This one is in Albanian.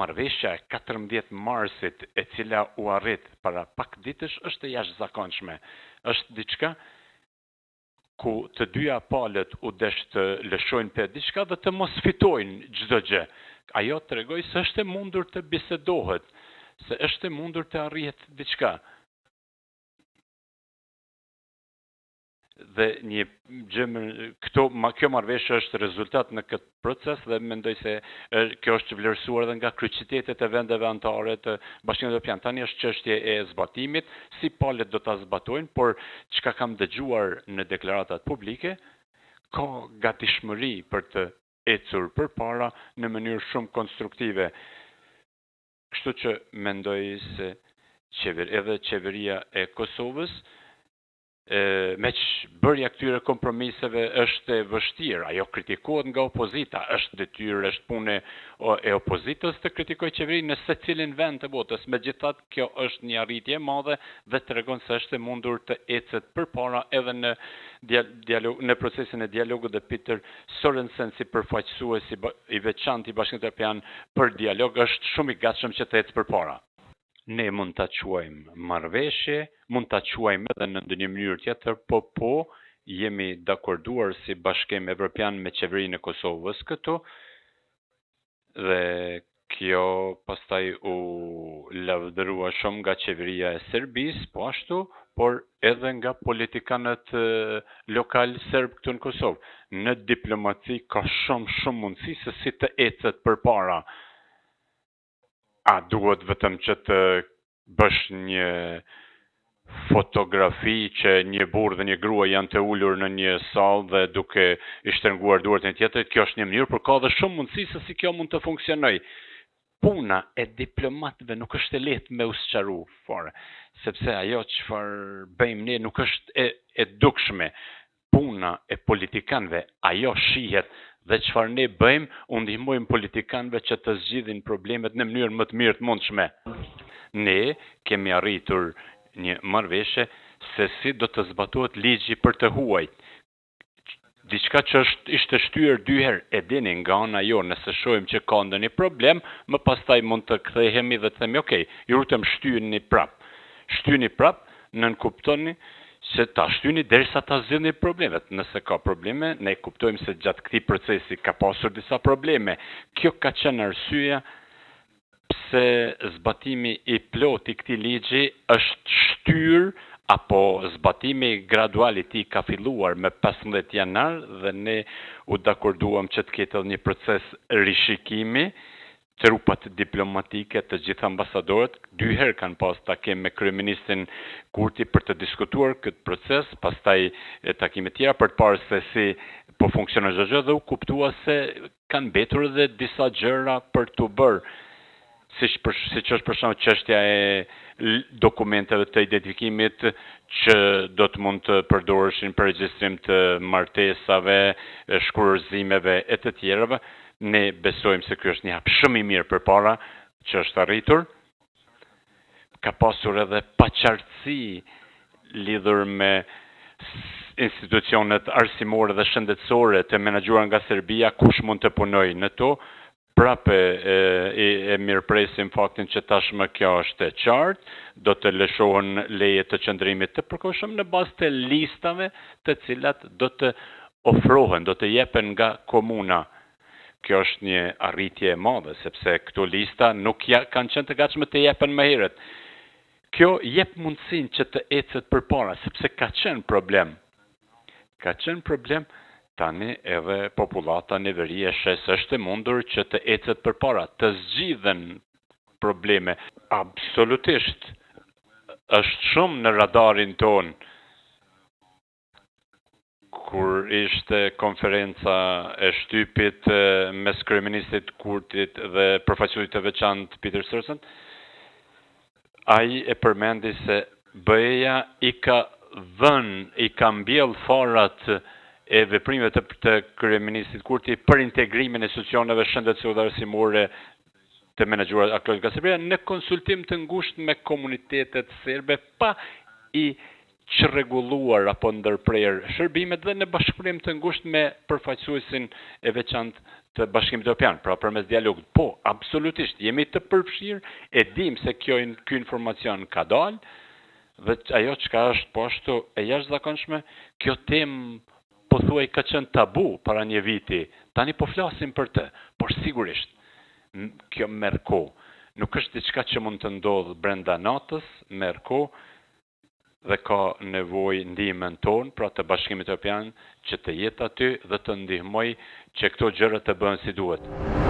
marrëveshja e 14 marsit e cila u arrit para pak ditësh është e jashtëzakonshme. Është diçka ku të dyja palët u desh të lëshojnë për diçka dhe të mos fitojnë çdo gjë. Ajo tregoi se është e mundur të bisedohet, se është e mundur të arrihet diçka. Dhe një kjo marrëveshje është rezultat në këtë proces dhe mendoj se kjo është vlerësuar edhe nga kryeqytetet e vendeve anëtare të Bashkimit Evropian. Tani është çështje e zbatimit, si palët do ta zbatojnë, por çka kam dëgjuar në deklaratat publike, ka gatishmëri për të ecur përpara në mënyrë shumë konstruktive. Kështu që mendoj se edhe qeveria e Kosovës me që bërja këtyre kompromiseve është e vështirë, ajo kritikohet nga opozita, është detyrë, është punë e opozitës të kritikojë qeverinë në secilin vend të botës. Megjithatë, kjo është një arritje e madhe dhe tregon se është e mundur të ecet përpara edhe në procesin e dialogut dhe Peter Sorensen si përfaqësues i veçantë i Bashkimit Evropian për dialog është shumë i gatshëm që të ecë përpara. Ne mund ta quajmë marrëveshje, mund ta quajmë edhe në ndonjë mënyrë tjetër, po jemi dakorduar si Bashkim Evropian me qeverinë e Kosovës këtu dhe kjo pastaj u lavdërua shumë nga qeveria e Serbisë, po ashtu, por edhe nga politikanët lokal serb këtu në Kosovë. Në diplomaci ka shumë mundësi se si të ecet përpara. A duhet vetëm që të bësh një fotografi që një burrë dhe një grua janë të ulur në një sallë dhe duke i shtrënguar duart e tjetrit, kjo është një mënyrë, por ka edhe shumë mundësi se si kjo mund të funksionojë. Puna e diplomatëve nuk është e lehtë me u sqaru fare, sepse ajo çfarë bëjmë ne nuk është e dukshme. Puna e politikanëve, ajo shihet. Dhe çfarë ne bëjmë, u ndihmojmë politikanëve që të zgjidhin problemet në mënyrë më të mirë të mundshme. Ne kemi arritur një marrëveshje se si do të zbatohet ligji për të huajt. Diçka që ishte shtyr 2 herë, e dini nga ana jonë, nëse shohim që ka ndonjë problem, më pastaj mund të kthehemi dhe të themi, okay, ju lutem shtyni prap. Shtyni prap, nënkuptoni se ta shtyni derisa ta zgjidhni problemet. Nëse ka probleme, ne kuptojmë se gjatë këtij procesi ka pasur disa probleme. Kjo ka qenë arsyeja pse zbatimi i plotë i këtij ligji është shtyr apo zbatimi gradual i tij ka filluar me 15 janar dhe ne u dakorduam që të ketë një proces rishikimi. Trupat diplomatike të gjithë ambasadorët 2 herë kanë pas takim me kryeministin Kurti për të diskutuar këtë proces, pastaj takime tjera për të parë se si po funksionon çdo gjë dhe u kuptua se kanë mbetur edhe disa gjëra për të bërë, siç është për shembull çështja e dokumenteve të identifikimit që do të mund të përdoreshin për regjistrim të martesave, shkurorzimeve e të tjerave. Ne besojmë se kjo është një hap shumë i mirë përpara që është arritur. Ka pasur edhe paqartësi lidhur me institucionet arsimore dhe shëndetësore të menaxhuara nga Serbia, kush mund të punojë në to. Prape e mirëpresim faktin që tashmë kjo është e qartë, do të lëshohen leje të qëndrimit të përkohshëm në bazë të listave të cilat do të ofrohen, do të jepen nga komuna. Kjo është një arritje e madhe, sepse këto lista nuk kanë qenë të gatshme të jepen më herët. Kjo jep mundësinë që të ecet përpara, sepse ka qenë problem. Tani edhe popullata në veri e shes është e mundur që të ecet përpara, të zgjidhen probleme. Absolutisht, është shumë në radarin tonë. Kur ishte konferenca e shtypit mes kryeministit Kurtit dhe përfaqësuesit të veçantë Peter Sorensen, ai e përmendi se BE-ja i ka mbjell farat e veprimeve të kryeministit Kurti për integrimin e institucioneve shëndetësore dhe arsimore të menaxhuara aktualisht nga Serbia në konsultim të ngushtë me komunitetet serbe pa i çrregulluar apo ndërprerë shërbimet dhe në bashkëpunim të ngushtë me përfaqësuesin e veçantë të Bashkimit Evropian, pra përmes dialogut. Po, absolutisht, jemi të përfshirë, e dim se ky informacion ka dalë, dhe ajo çka është po ashtu e jashtëzakonshme, kjo temë pothuaj ka qenë tabu para një viti. Tani po flasim për të, por sigurisht kjo merr kohë. Nuk është diçka që mund të ndodhë brenda natës, merr kohë dhe ka nevojë ndihmën tonë, pra të Bashkimit Evropian, që të jetë aty dhe të ndihmoj që këto gjëra të bëhen si duhet.